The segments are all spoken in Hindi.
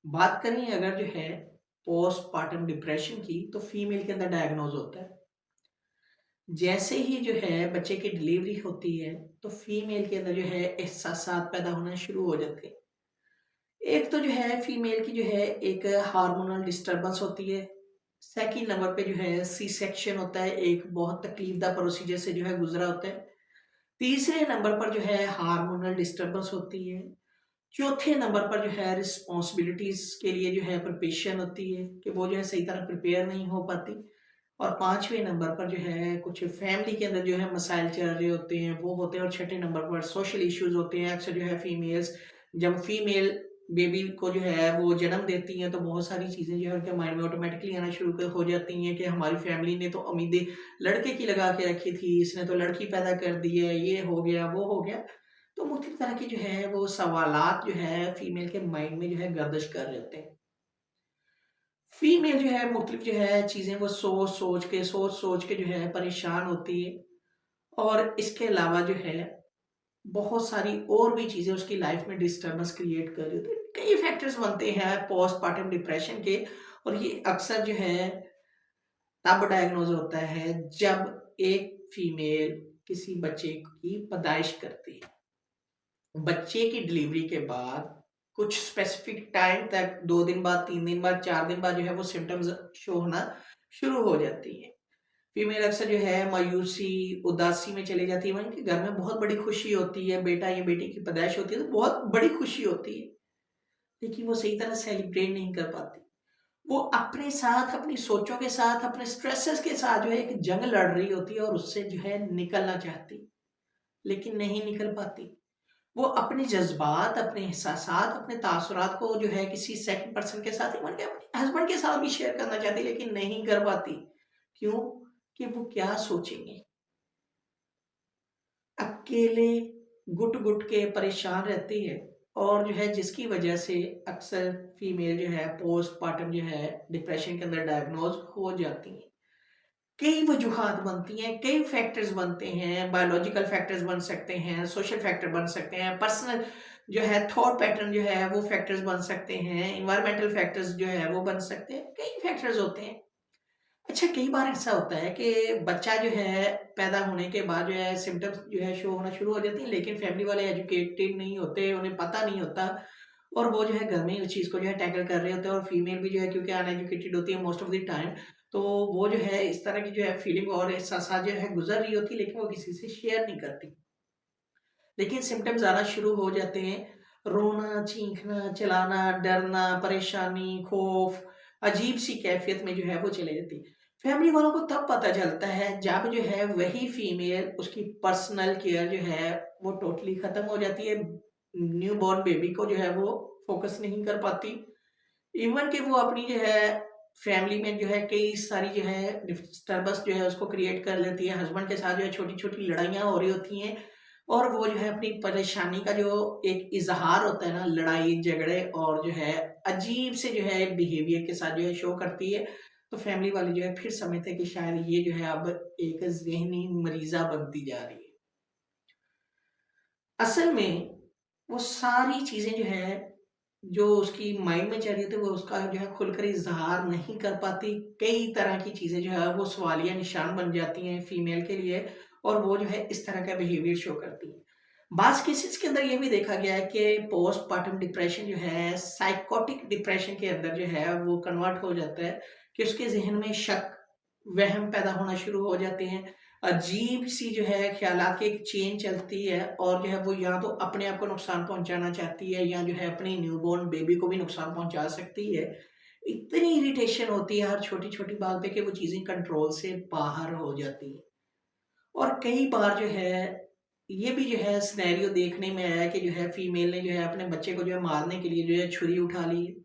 बात करें अगर जो है पोस्टपार्टम डिप्रेशन की, तो फीमेल के अंदर डायग्नोज होता है। जैसे ही जो है बच्चे की डिलीवरी होती है, तो फीमेल के अंदर जो है एहसासात पैदा होना शुरू हो जाते हैं। एक तो जो है फीमेल की जो है एक हार्मोनल डिस्टर्बेंस होती है। सेकंड नंबर पे जो है सी सेक्शन होता है, एक बहुत तकलीफदा प्रोसीजर से जो है गुजरा होता है। तीसरे नंबर पर जो है हार्मोनल डिस्टर्बेंस होती है। चौथे नंबर पर जो है रिस्पॉन्सिबिलिटीज के लिए जो है प्रिपरेशन होती है कि वो जो है सही तरह प्रिपेयर नहीं हो पाती। और पांचवें नंबर पर जो है कुछ फैमिली के अंदर जो है मसाइल चल रहे होते हैं, वो होते हैं। और छठे नंबर पर सोशल इश्यूज होते हैं। अक्सर जो है फीमेल्स जब फीमेल बेबी को जो है वो जन्म देती हैं, तो बहुत सारी चीजें जो है उनके माइंड में ऑटोमेटिकली आना शुरू हो जाती हैं कि हमारी फैमिली ने तो उम्मीदें लड़के की लगा के रखी थी, इसने तो लड़की पैदा कर दी है, ये हो गया वो हो गया। तो मुख्तलिफ तरह के जो है वो सवालात जो है फीमेल के माइंड में जो है गर्दिश कर रहे होते हैं। फीमेल जो है मुख्तलिफ जो है चीज़ें वो सोच सोच के जो है परेशान होती है। और इसके अलावा जो है बहुत सारी और भी चीज़ें उसकी लाइफ में डिस्टर्बेंस क्रिएट कर रही होती है। कई फैक्टर्स बनते हैं पोस्टपार्टम डिप्रेशन के। और ये अक्सर जो है तब डायग्नोज होता है जब एक फीमेल किसी बच्चे की पैदाइश करती है। बच्चे की डिलीवरी के बाद कुछ स्पेसिफिक टाइम तक 2 दिन बाद, 3 दिन बाद, 4 दिन बाद जो है वो सिम्पटम्स शो होना शुरू हो जाती है। फीमेल अक्सर जो है मायूसी, उदासी में चली जाती है। वहीं कि घर में बहुत बड़ी खुशी होती है, बेटा या बेटी की पैदाइश होती है तो बहुत बड़ी खुशी होती है, लेकिन वो सही तरह सेलिब्रेट नहीं कर पाती। वो अपने साथ, अपनी सोचों के साथ, अपने स्ट्रेसेस के साथ जो है एक जंग लड़ रही होती है और उससे जो है निकलना चाहती, लेकिन नहीं निकल पाती। वो अपने जज़्बात, अपने एहसासात, अपने तासुरात को जो है किसी सेकंड पर्सन के साथ, इवन कि अपने हस्बैंड के साथ भी शेयर करना चाहती है, लेकिन नहीं कर पाती। क्यों? कि वो क्या सोचेंगे? अकेले घुट-घुट के परेशान रहती है। और जो है जिसकी वजह से अक्सर फीमेल जो है पोस्टपार्टम जो है डिप्रेशन के अंदर डायग्नोज़ हो जाती हैं। कई वजूहात बनती हैं, कई फैक्टर्स बनते हैं, बायोलॉजिकल फैक्टर्स बन सकते हैं, सोशल फैक्टर बन सकते हैं, पर्सनल जो है थॉट पैटर्न जो है वो फैक्टर्स बन सकते हैं, एनवायरमेंटल फैक्टर्स जो है वो बन सकते हैं, कई फैक्टर्स होते हैं। अच्छा, कई बार ऐसा होता है कि बच्चा जो है पैदा होने के बाद जो है सिम्पटम्स जो है शो होना शुरू हो जाती हैं, लेकिन फैमिली वाले एजुकेटेड नहीं होते, उन्हें पता नहीं होता। और वो जो है घर में ही उस चीज़ को जो है टैकल कर रहे होते हैं। और फीमेल भी जो है क्योंकि अनएजुकेटेड होती है मोस्ट ऑफ द टाइम, तो वो जो है इस तरह की जो है फीलिंग और एहसासात जो है गुज़र रही होती है, लेकिन वो किसी से शेयर नहीं करती। लेकिन सिम्पटम्स आना शुरू हो जाते हैं, रोना, चीखना, चिल्लाना, डरना, परेशानी, खौफ, अजीब-सी कैफ़ियत में जो है वो चली जाती है। फैमिली वालों को तब पता चलता है जब जो है वही फीमेल उसकी पर्सनल केयर जो है वो टोटली खत्म हो जाती है। न्यूबॉर्न बेबी को जो है वो फ़ोकस नहीं कर पाती। इवन कि वो अपनी जो है फैमिली में जो है कई सारी जो है डिस्टर्बेंस जो है उसको क्रिएट कर लेती है। हस्बैंड के साथ जो है छोटी-छोटी लड़ाइयाँ हो रही होती हैं। और वो जो है अपनी परेशानी का जो एक इज़हार होता है ना, लड़ाई झगड़े और जो है अजीब से जो है बिहेवियर के साथ जो है शो करती है। तो फैमिली वाले जो है फिर समझते हैं कि शायद ये जो है अब एक ज़हनी मरीज़ा बनती जा रही है। असल में वो सारी चीज़ें जो है, जो उसकी माइंड में चल रही थी, वो उसका जो है खुलकर इज़हार नहीं कर पाती। कई तरह की चीज़ें जो है वो सवालिया निशान बन जाती हैं फीमेल के लिए। और वो जो है इस तरह का बिहेवियर शो करती है। बाज़ केसेज़ के अंदर ये भी देखा गया है कि पोस्टपार्टम डिप्रेशन जो है साइकोटिक डिप्रेशन के अंदर जो है वो कन्वर्ट हो जाता है कि उसके ज़हन में शक, वहम पैदा होना शुरू हो जाते हैं। अजीब-सी जो है ख़्यालात की एक चेन चलती है और जो है वो या तो अपने आप को नुकसान पहुँचाना चाहती है या जो है अपनी न्यूबॉर्न बेबी को भी नुकसान पहुँचा सकती है। इतनी इरिटेशन होती है हर छोटी-छोटी बात पे कि वो चीज़ें कंट्रोल से बाहर हो जाती हैं। और कई बार जो है ये भी जो है सिनेरियो देखने में आया कि जो है फीमेल ने जो है अपने बच्चे को जो है मारने के लिए जो है छुरी उठा ली है,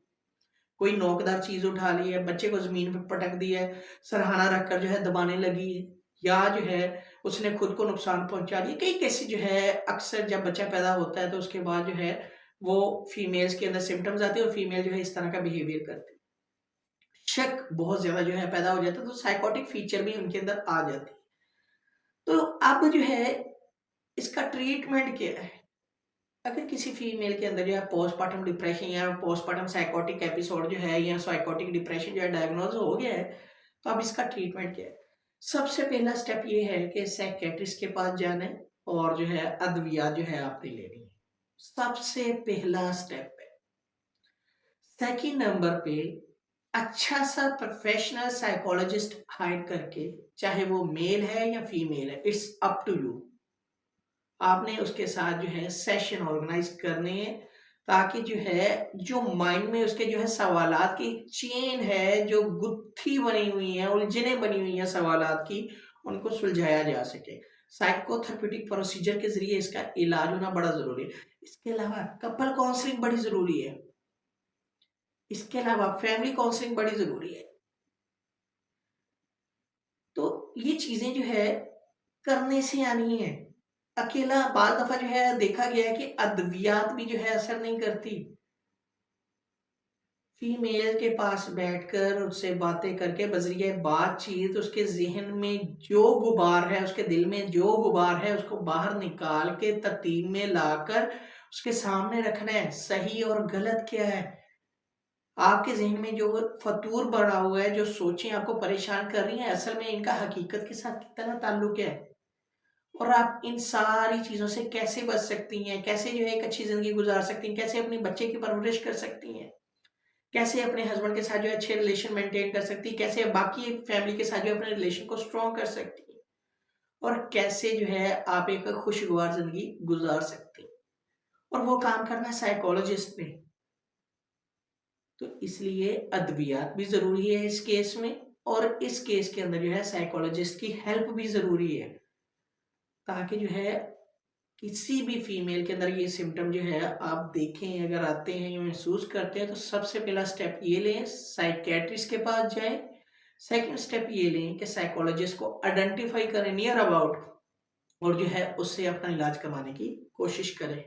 कोई नोकदार चीज़ उठा ली है, बच्चे को ज़मीन पे पटक दिया है, सरहाना रखकर जो है दबाने लगी है, या जो है उसने खुद को नुकसान पहुँचा दिया। कई केसेज़ जो है अक्सर जब बच्चा पैदा होता है तो उसके बाद जो है वो फीमेल्स के अंदर सिम्पटम्स आते हैं और फीमेल जो है इस तरह का बिहेवियर करती है। शक बहुत ज़्यादा जो है पैदा हो जाता है, तो साइकोटिक फीचर भी उनके अंदर आ जाती है। तो अब जो है इसका ट्रीटमेंट क्या है? अगर किसी फीमेल के अंदर जो है पोस्टपार्टम डिप्रेशन या पोस्टपार्टम साइकोटिक एपिसोड जो है या साइकोटिक डिप्रेशन जो है डायग्नोज हो गया है, तो अब इसका ट्रीटमेंट क्या है? सबसे पहला स्टेप ये है कि साइकेट्रिस्ट के पास जाना है और जो है अद्वियात जो है आपने लेनी है। सबसे पहला स्टेप है। सेकंड नंबर पे अच्छा सा प्रोफेशनल साइकोलॉजिस्ट हायर करके, चाहे वो मेल है या फीमेल है, इट्स अप टू यू। आपने उसके साथ जो है सेशन ऑर्गेनाइज करने हैं, ताकि जो है जो माइंड में उसके जो है सवालात की चेन है, जो गुत्थी बनी हुई है, उलझने बनी हुई है सवालात की, उनको सुलझाया जा सके। साइकोथेरेप्यूटिक प्रोसीजर के जरिए इसका इलाज होना बड़ा जरूरी है। इसके अलावा कपल काउंसलिंग बड़ी जरूरी है। इसके अलावा फैमिली काउंसलिंग बड़ी जरूरी है। तो ये चीजें जो है करने से आनी है। अकेला बाल दफा जो है देखा गया है कि अद्वियात भी जो है असर नहीं करती। फीमेल के पास बैठकर उससे बातें करके बजरिए बातचीत उसके जहन में जो गुबार है, उसके दिल में जो गुबार है, उसको बाहर निकाल के तरतीब में लाकर उसके सामने रखना है। सही और गलत क्या है, आपके जहन में जो फतूर बढ़ा हुआ है, जो सोचें आपको परेशान कर रही हैं, असल में इनका हकीकत के साथ कितना ताल्लुक है, और आप इन सारी चीजों से कैसे बच सकती हैं, कैसे जो है एक अच्छी जिंदगी गुजार सकती हैं, कैसे अपने बच्चे की परवरिश कर सकती हैं, कैसे अपने हस्बैंड के साथ जो है अच्छे रिलेशन मेंटेन कर सकती है, कैसे बाकी फैमिली के साथ जो है अपने रिलेशन को स्ट्रॉन्ग कर सकती है, और कैसे जो है आप एक खुशगवार जिंदगी गुजार सकती हैं। और वो काम करना है साइकोलॉजिस्ट ने। तो इसलिए अद्वियात भी जरूरी है इस केस में, और इस केस के अंदर जो है साइकोलॉजिस्ट की हेल्प भी जरूरी है, ताकि जो है किसी भी फीमेल के अंदर ये सिम्टम जो है आप देखें, अगर आते हैं या महसूस करते हैं, तो सबसे पहला स्टेप ये लें, साइकेट्रिस्ट के पास जाएं। सेकंड स्टेप ये लें कि साइकोलॉजिस्ट को आइडेंटिफाई करें नियर अबाउट, और जो है उससे अपना इलाज करवाने की कोशिश करें।